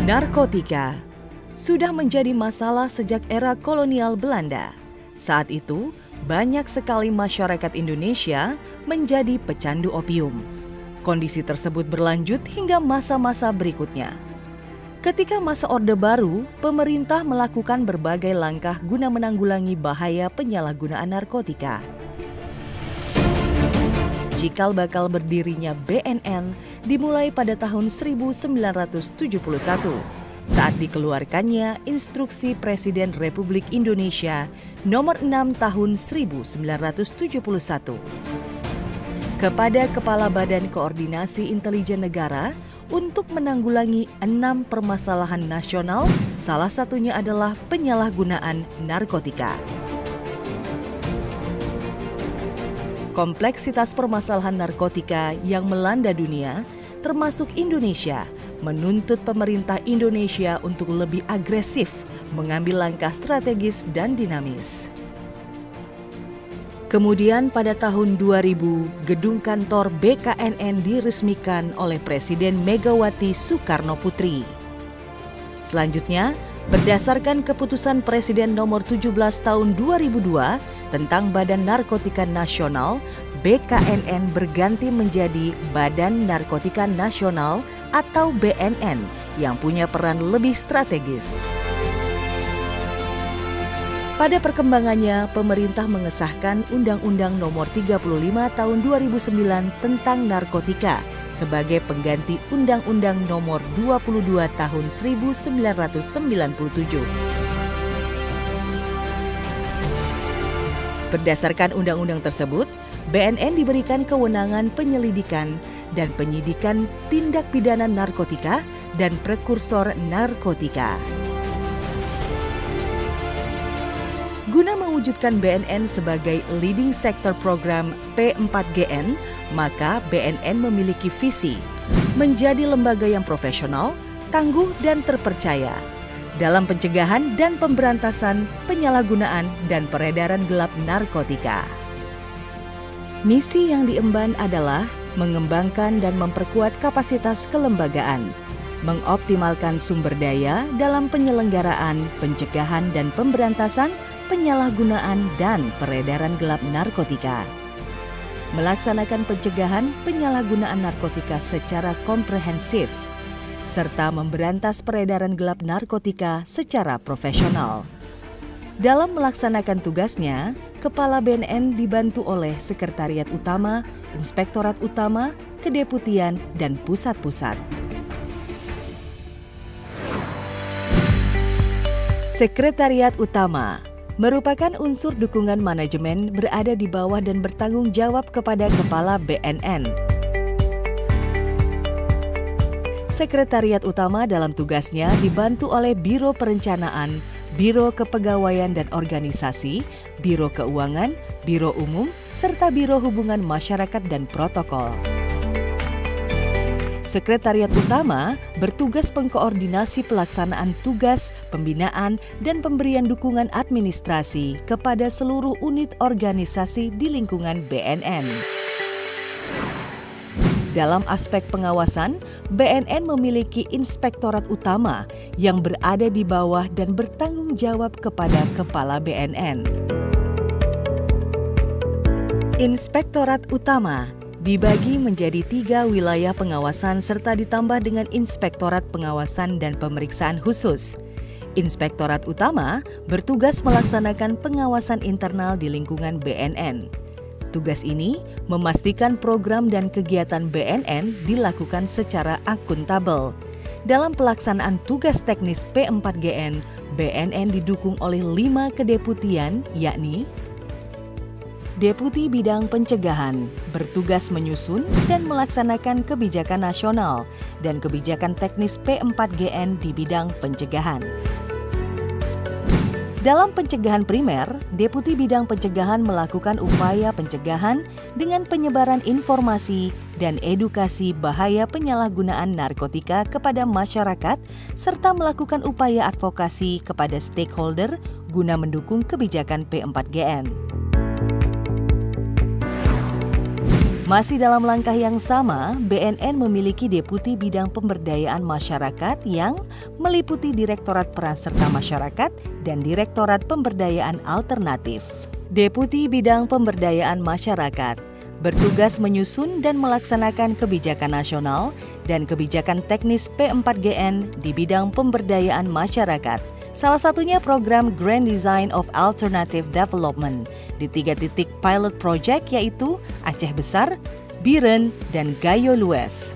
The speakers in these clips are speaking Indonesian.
Narkotika sudah menjadi masalah sejak era kolonial Belanda. Saat itu, banyak sekali masyarakat Indonesia menjadi pecandu opium. Kondisi tersebut berlanjut hingga masa-masa berikutnya. Ketika masa Orde Baru, pemerintah melakukan berbagai langkah guna menanggulangi bahaya penyalahgunaan narkotika. Cikal bakal berdirinya BNN dimulai pada tahun 1971 saat dikeluarkannya Instruksi Presiden Republik Indonesia Nomor 6 Tahun 1971 kepada Kepala Badan Koordinasi Intelijen Negara untuk menanggulangi 6 permasalahan nasional, salah satunya adalah penyalahgunaan narkotika. Kompleksitas permasalahan narkotika yang melanda dunia, termasuk Indonesia, menuntut pemerintah Indonesia untuk lebih agresif mengambil langkah strategis dan dinamis. Kemudian pada tahun 2000, gedung kantor BKNN diresmikan oleh Presiden Megawati Soekarno Putri. Selanjutnya, berdasarkan keputusan Presiden nomor 17 tahun 2002 tentang Badan Narkotika Nasional, BKNN berganti menjadi Badan Narkotika Nasional atau BNN yang punya peran lebih strategis. Pada perkembangannya, pemerintah mengesahkan Undang-Undang Nomor 35 Tahun 2009 tentang narkotika sebagai pengganti Undang-Undang Nomor 22 Tahun 1997. Berdasarkan undang-undang tersebut, BNN diberikan kewenangan penyelidikan dan penyidikan tindak pidana narkotika dan prekursor narkotika. Guna mewujudkan BNN sebagai leading sector program P4GN, maka BNN memiliki visi menjadi lembaga yang profesional, tangguh dan terpercaya dalam pencegahan dan pemberantasan penyalahgunaan dan peredaran gelap narkotika. Misi yang diemban adalah mengembangkan dan memperkuat kapasitas kelembagaan, mengoptimalkan sumber daya dalam penyelenggaraan, pencegahan dan pemberantasan penyalahgunaan dan peredaran gelap narkotika, melaksanakan pencegahan penyalahgunaan narkotika secara komprehensif, serta memberantas peredaran gelap narkotika secara profesional. Dalam melaksanakan tugasnya, Kepala BNN dibantu oleh Sekretariat Utama, Inspektorat Utama, Kedeputian, dan Pusat-Pusat. Sekretariat Utama merupakan unsur dukungan manajemen berada di bawah dan bertanggung jawab kepada Kepala BNN. Sekretariat Utama dalam tugasnya dibantu oleh Biro Perencanaan, Biro Kepegawaian dan Organisasi, Biro Keuangan, Biro Umum, serta Biro Hubungan Masyarakat dan Protokol. Sekretariat Utama bertugas mengkoordinasi pelaksanaan tugas, pembinaan, dan pemberian dukungan administrasi kepada seluruh unit organisasi di lingkungan BNN. Dalam aspek pengawasan, BNN memiliki Inspektorat Utama yang berada di bawah dan bertanggung jawab kepada Kepala BNN. Inspektorat Utama dibagi menjadi 3 wilayah pengawasan serta ditambah dengan Inspektorat Pengawasan dan Pemeriksaan Khusus. Inspektorat Utama bertugas melaksanakan pengawasan internal di lingkungan BNN. Tugas ini memastikan program dan kegiatan BNN dilakukan secara akuntabel. Dalam pelaksanaan tugas teknis P4GN, BNN didukung oleh 5 kedeputian, yakni Deputi Bidang Pencegahan, bertugas menyusun dan melaksanakan kebijakan nasional dan kebijakan teknis P4GN di bidang pencegahan. Dalam pencegahan primer, Deputi Bidang Pencegahan melakukan upaya pencegahan dengan penyebaran informasi dan edukasi bahaya penyalahgunaan narkotika kepada masyarakat serta melakukan upaya advokasi kepada stakeholder guna mendukung kebijakan P4GN. Masih dalam langkah yang sama, BNN memiliki Deputi Bidang Pemberdayaan Masyarakat yang meliputi Direktorat Peran Serta Masyarakat dan Direktorat Pemberdayaan Alternatif. Deputi Bidang Pemberdayaan Masyarakat bertugas menyusun dan melaksanakan kebijakan nasional dan kebijakan teknis P4GN di bidang pemberdayaan masyarakat. Salah satunya program Grand Design of Alternative Development di 3 titik pilot project yaitu Aceh Besar, Biren, dan Gayo Lues.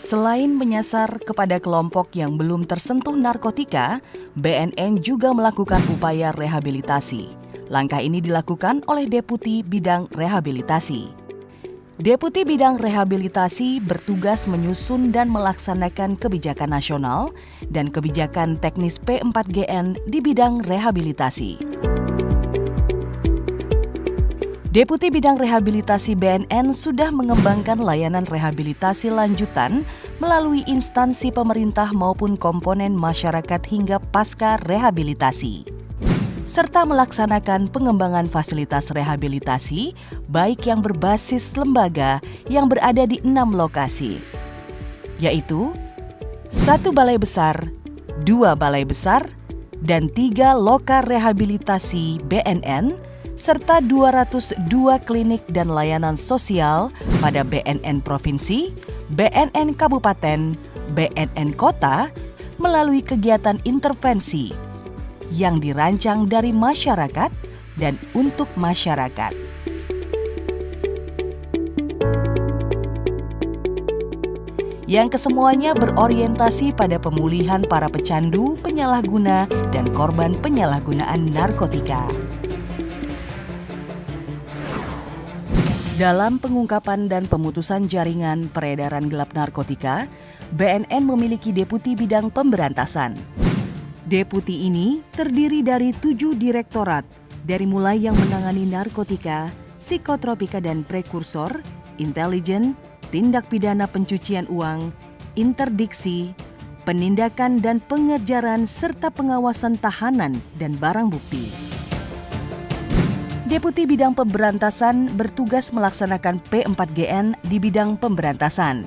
Selain menyasar kepada kelompok yang belum tersentuh narkotika, BNN juga melakukan upaya rehabilitasi. Langkah ini dilakukan oleh Deputi Bidang Rehabilitasi. Deputi Bidang Rehabilitasi bertugas menyusun dan melaksanakan kebijakan nasional dan kebijakan teknis P4GN di bidang rehabilitasi. Deputi Bidang Rehabilitasi BNN sudah mengembangkan layanan rehabilitasi lanjutan melalui instansi pemerintah maupun komponen masyarakat hingga pasca rehabilitasi, serta melaksanakan pengembangan fasilitas rehabilitasi baik yang berbasis lembaga yang berada di 6 lokasi, yaitu 1 balai besar, 2 balai besar, dan 3 loka rehabilitasi BNN, serta 202 klinik dan layanan sosial pada BNN Provinsi, BNN Kabupaten, BNN Kota melalui kegiatan intervensi yang dirancang dari masyarakat dan untuk masyarakat. Yang kesemuanya berorientasi pada pemulihan para pecandu, penyalahguna, dan korban penyalahgunaan narkotika. Dalam pengungkapan dan pemutusan jaringan peredaran gelap narkotika, BNN memiliki Deputi Bidang Pemberantasan. Deputi ini terdiri dari 7 direktorat, dari mulai yang menangani narkotika, psikotropika dan prekursor, intelijen, tindak pidana pencucian uang, interdiksi, penindakan dan pengejaran serta pengawasan tahanan dan barang bukti. Deputi Bidang Pemberantasan bertugas melaksanakan P4GN di bidang pemberantasan,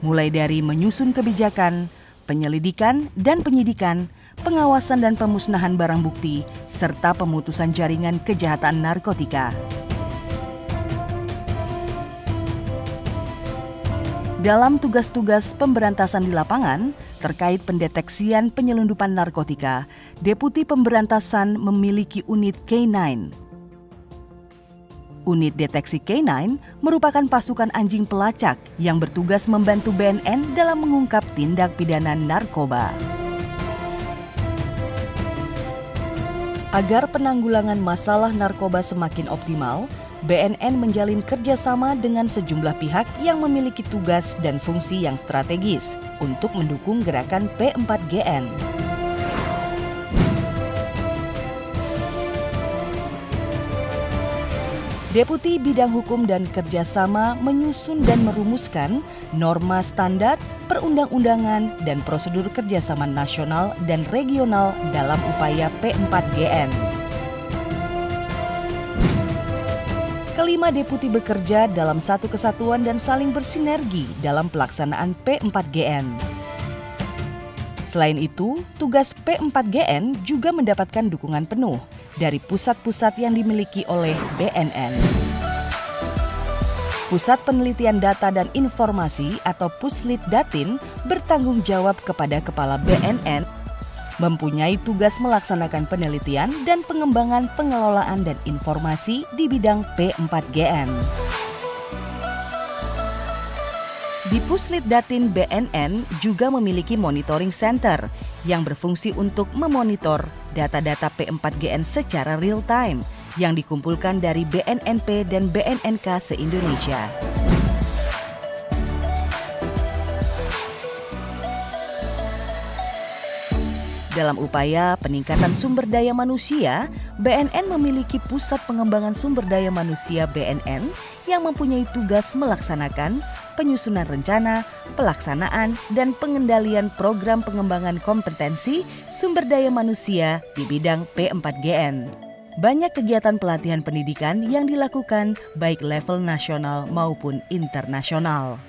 mulai dari menyusun kebijakan, penyelidikan dan penyidikan, pengawasan dan pemusnahan barang bukti, serta pemutusan jaringan kejahatan narkotika. Dalam tugas-tugas pemberantasan di lapangan, terkait pendeteksian penyelundupan narkotika, Deputi Pemberantasan memiliki unit K9. Unit Deteksi K9 merupakan pasukan anjing pelacak yang bertugas membantu BNN dalam mengungkap tindak pidana narkoba. Agar penanggulangan masalah narkoba semakin optimal, BNN menjalin kerjasama dengan sejumlah pihak yang memiliki tugas dan fungsi yang strategis untuk mendukung gerakan P4GN. Deputi Bidang Hukum dan Kerjasama menyusun dan merumuskan norma standar, perundang-undangan, dan prosedur kerjasama nasional dan regional dalam upaya P4GN. Kelima deputi bekerja dalam satu kesatuan dan saling bersinergi dalam pelaksanaan P4GN. Selain itu, tugas P4GN juga mendapatkan dukungan penuh dari pusat-pusat yang dimiliki oleh BNN. Pusat Penelitian Data dan Informasi atau Puslitdatin bertanggung jawab kepada Kepala BNN, mempunyai tugas melaksanakan penelitian dan pengembangan pengelolaan dan informasi di bidang P4GN. Di Puslitdatin BNN juga memiliki monitoring center yang berfungsi untuk memonitor data-data P4GN secara real time yang dikumpulkan dari BNNP dan BNNK se-Indonesia. Dalam upaya peningkatan sumber daya manusia, BNN memiliki Pusat Pengembangan Sumber Daya Manusia BNN yang mempunyai tugas melaksanakan penyusunan rencana, pelaksanaan, dan pengendalian program pengembangan kompetensi sumber daya manusia di bidang P4GN. Banyak kegiatan pelatihan pendidikan yang dilakukan baik level nasional maupun internasional.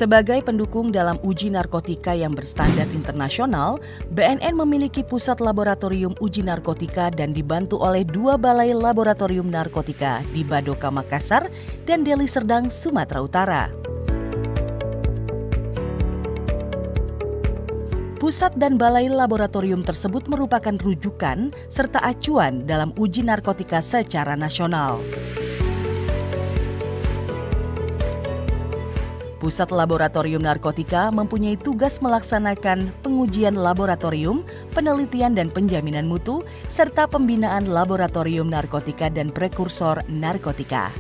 Sebagai pendukung dalam uji narkotika yang berstandar internasional, BNN memiliki pusat laboratorium uji narkotika dan dibantu oleh 2 balai laboratorium narkotika di Badoka, Makassar dan Deli Serdang, Sumatera Utara. Pusat dan balai laboratorium tersebut merupakan rujukan serta acuan dalam uji narkotika secara nasional. Pusat Laboratorium Narkotika mempunyai tugas melaksanakan pengujian laboratorium, penelitian dan penjaminan mutu, serta pembinaan laboratorium narkotika dan prekursor narkotika.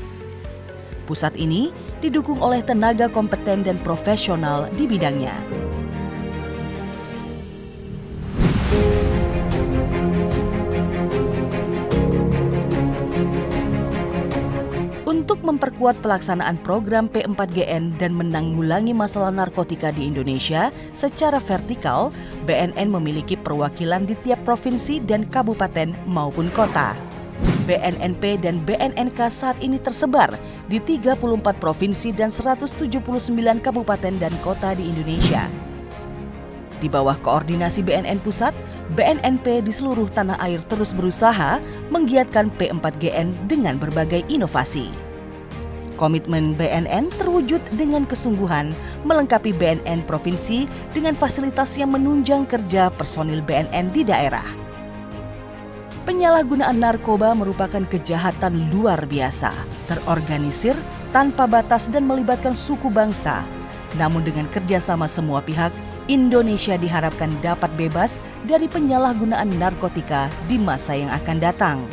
Pusat ini didukung oleh tenaga kompeten dan profesional di bidangnya. Untuk memperkuat pelaksanaan program P4GN dan menanggulangi masalah narkotika di Indonesia secara vertikal, BNN memiliki perwakilan di tiap provinsi dan kabupaten maupun kota. BNNP dan BNNK saat ini tersebar di 34 provinsi dan 179 kabupaten dan kota di Indonesia. Di bawah koordinasi BNN Pusat, BNNP di seluruh tanah air terus berusaha menggiatkan P4GN dengan berbagai inovasi. Komitmen BNN terwujud dengan kesungguhan melengkapi BNN provinsi dengan fasilitas yang menunjang kerja personil BNN di daerah. Penyalahgunaan narkoba merupakan kejahatan luar biasa, terorganisir, tanpa batas dan melibatkan suku bangsa. Namun dengan kerjasama semua pihak, Indonesia diharapkan dapat bebas dari penyalahgunaan narkotika di masa yang akan datang.